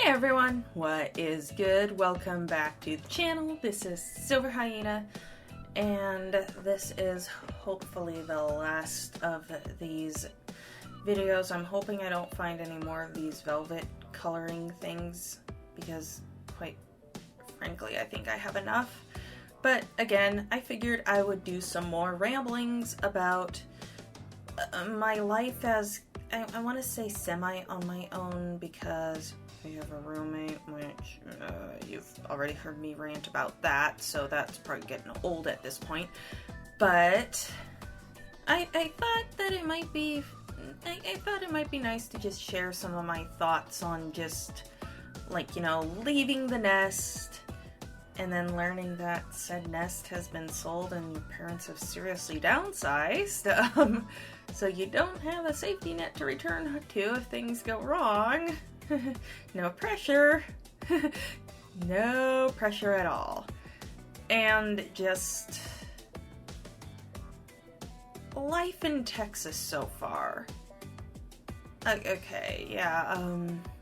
Hey everyone, what is good? Welcome back to the channel. This is SilverHyena, and this is hopefully the last of these videos. I'm hoping I don't find any more of these velvet coloring things, because quite frankly I think I have enough. But again, I figured I would do some more ramblings about my life as, I want to say semi on my own, because I have a roommate, which you've already heard me rant about that, so that's probably getting old at this point. But I thought that it might be, I thought it might be nice to just share some of my thoughts on just, like, you know, leaving the nest and then learning that said nest has been sold and your parents have seriously downsized. So you don't have a safety net to return to if things go wrong. No pressure. No pressure at all. And just life in Texas so far. Okay, yeah,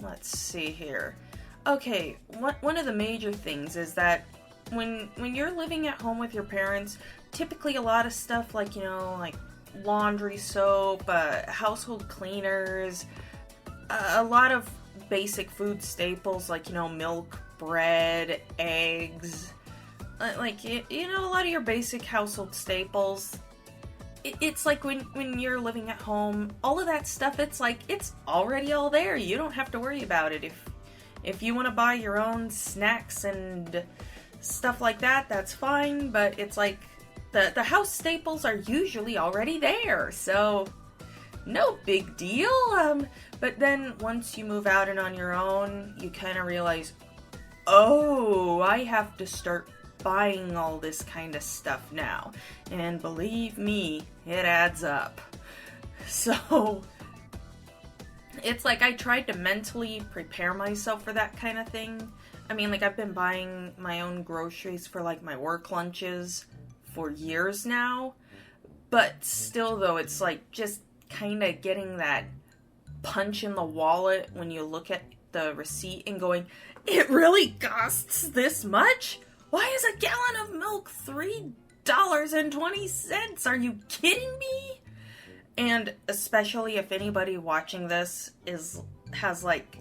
let's see here. Okay, one of the major things is that when you're living at home with your parents, typically a lot of stuff like, you know, like laundry soap, household cleaners, a lot of basic food staples like, you know, milk, bread, eggs, like, you know, a lot of your basic household staples. It's like when you're living at home, all of that stuff, it's like, it's already all there. You don't have to worry about it. If you want to buy your own snacks and stuff like that, that's fine, but it's like the house staples are usually already there, so no big deal. But then once you move out and on your own, you kind of realize, oh, I have to start buying all this kind of stuff now. And believe me, it adds up. So it's like I tried to mentally prepare myself for that kind of thing. I mean, like, I've been buying my own groceries for, like, my work lunches for years now. But still, though, it's like just kind of getting that punch in the wallet when you look at the receipt and going, it really costs this much? Why is a gallon of milk $3.20? Are you kidding me? And especially if anybody watching this has like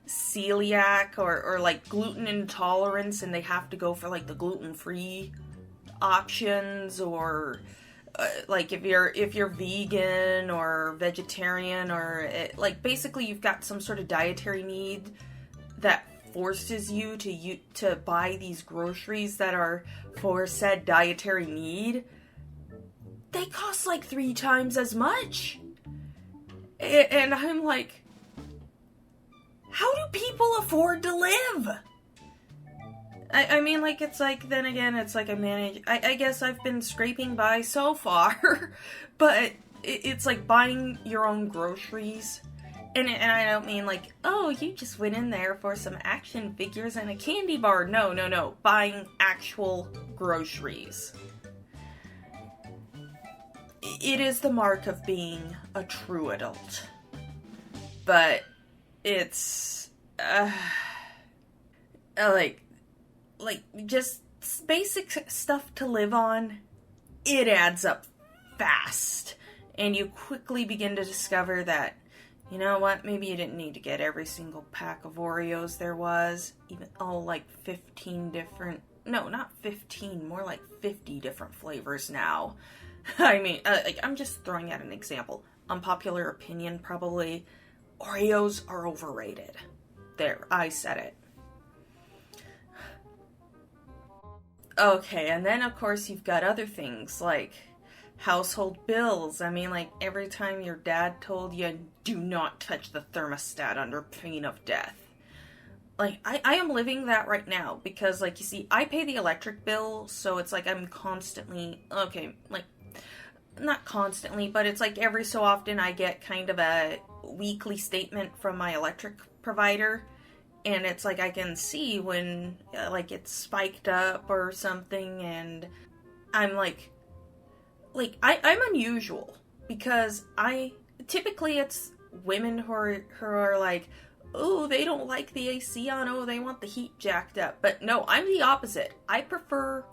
celiac or like gluten intolerance and they have to go for like the gluten-free options, or like if you're vegan or vegetarian, or like basically you've got some sort of dietary need that forces you to buy these groceries that are for said dietary need, they cost like 3 times as much. And I'm like, how do people afford to live? I mean, like, it's like, then again, it's like I guess I've been scraping by so far, but it's like buying your own groceries. And I don't mean like, oh, you just went in there for some action figures and a candy bar. No. Buying actual groceries. It is the mark of being a true adult. But it's, like just basic stuff to live on, it adds up fast. And you quickly begin to discover that, you know what, maybe you didn't need to get every single pack of Oreos there was, even all like 15 different, no, not 15, more like 50 different flavors now. I mean, like, I'm just throwing out an example. Unpopular opinion, probably, Oreos are overrated. There, I said it. Okay, and then of course you've got other things like household bills. I mean, like, every time your dad told you, do not touch the thermostat under pain of death. Like, I am living that right now, because, like, you see, I pay the electric bill, so it's like I'm constantly, okay, like, not constantly, but it's like every so often I get kind of a weekly statement from my electric provider, and it's like I can see when, like, it's spiked up or something, and I'm like I'm unusual, because typically it's women who are like, oh, they don't like the AC on, oh, they want the heat jacked up. But no, I'm the opposite. I prefer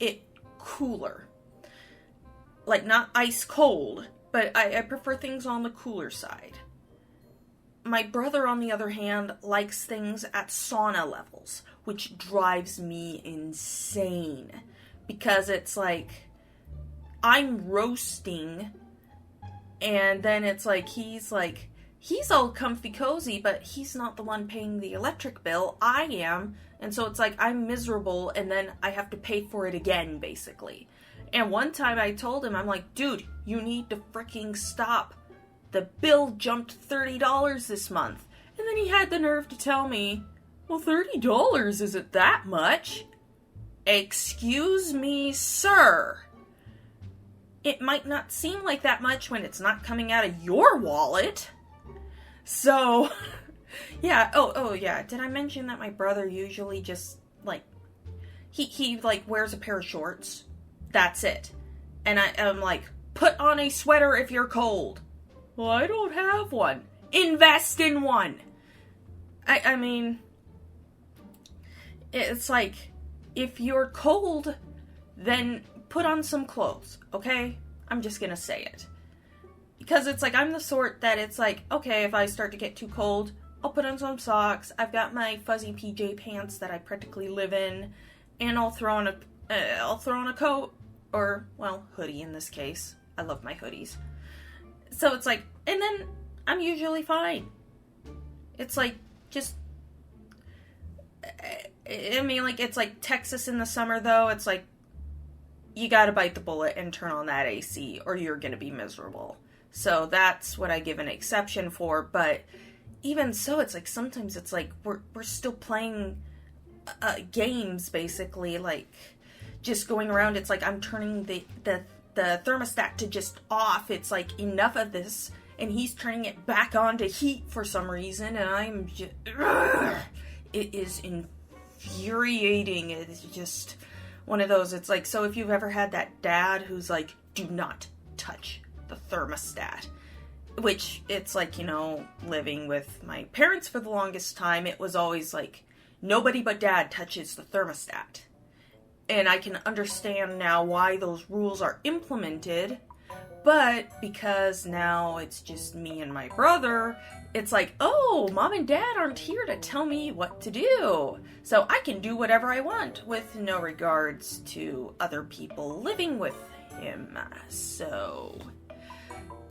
it cooler. Like, not ice cold, but I prefer things on the cooler side. My brother, on the other hand, likes things at sauna levels, which drives me insane. Because it's like, I'm roasting, and then it's like, he's all comfy cozy, but he's not the one paying the electric bill. I am. And so it's like, I'm miserable, and then I have to pay for it again, basically. And one time I told him, I'm like, dude, you need to freaking stop. The bill jumped $30 this month. And then he had the nerve to tell me, well, $30 isn't that much. Excuse me, sir. It might not seem like that much when it's not coming out of your wallet. So, yeah. Oh, yeah. Did I mention that my brother usually just, like, he wears a pair of shorts? That's it. And I'm like, put on a sweater if you're cold. Well, I don't have one. Invest in one. I mean, it's like, if you're cold, then put on some clothes, okay? I'm just gonna say it. Because it's like, I'm the sort that it's like, okay, if I start to get too cold, I'll put on some socks. I've got my fuzzy PJ pants that I practically live in, and I'll throw on a coat, or, well, hoodie in this case. I love my hoodies. So it's like, and then I'm usually fine. It's like, just, I mean, like, it's like Texas in the summer, though. It's like, you gotta bite the bullet and turn on that AC, or you're gonna be miserable. So that's what I give an exception for, but even so, it's like, sometimes it's like, we're still playing games, basically, like, just going around. It's like, I'm turning the thermostat to just off. It's like, enough of this, and he's turning it back on to heat for some reason, and I'm just, it is infuriating. It's just one of those, it's like, so if you've ever had that dad who's like, do not touch the thermostat, which, it's like, you know, living with my parents for the longest time, it was always like, nobody but dad touches the thermostat. And I can understand now why those rules are implemented, but because now it's just me and my brother, it's like, oh, mom and dad aren't here to tell me what to do. So I can do whatever I want with no regards to other people living with him. So,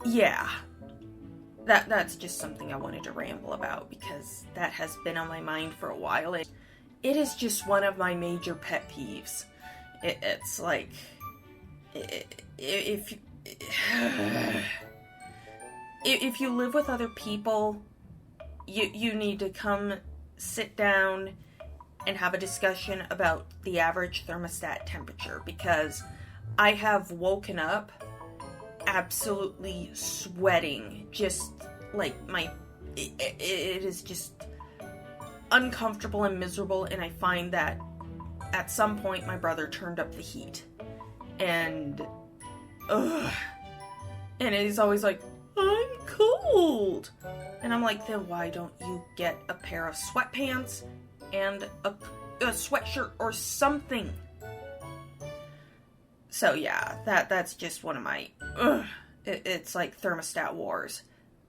yeah. That's just something I wanted to ramble about, because that has been on my mind for a while. It is just one of my major pet peeves. It's like, if you live with other people, you need to come sit down and have a discussion about the average thermostat temperature, because I have woken up absolutely sweating, just like it is just uncomfortable and miserable, and I find that at some point my brother turned up the heat, and he's always like, I'm cold, and I'm like, then why don't you get a pair of sweatpants and a sweatshirt or something? So yeah, that's just one of my, it's like thermostat wars.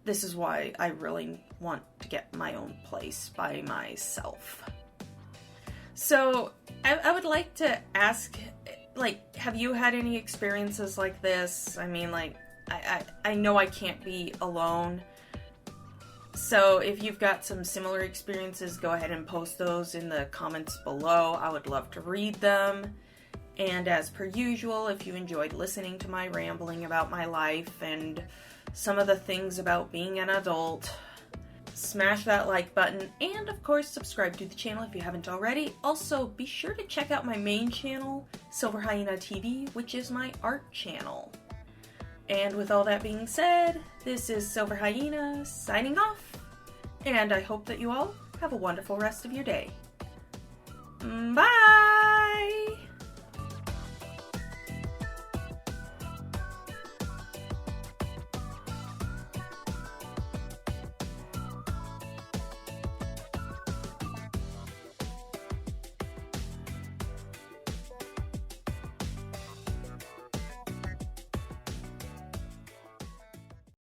This is why I really want to get my own place by myself. So, I would like to ask, like, have you had any experiences like this? I mean, like, I know I can't be alone. So, if you've got some similar experiences, go ahead and post those in the comments below. I would love to read them. And as per usual, if you enjoyed listening to my rambling about my life and some of the things about being an adult, smash that like button, and of course subscribe to the channel if you haven't already. Also, be sure to check out my main channel, SilverHyena TV, which is my art channel. And with all that being said, this is SilverHyena signing off, and I hope that you all have a wonderful rest of your day. Bye!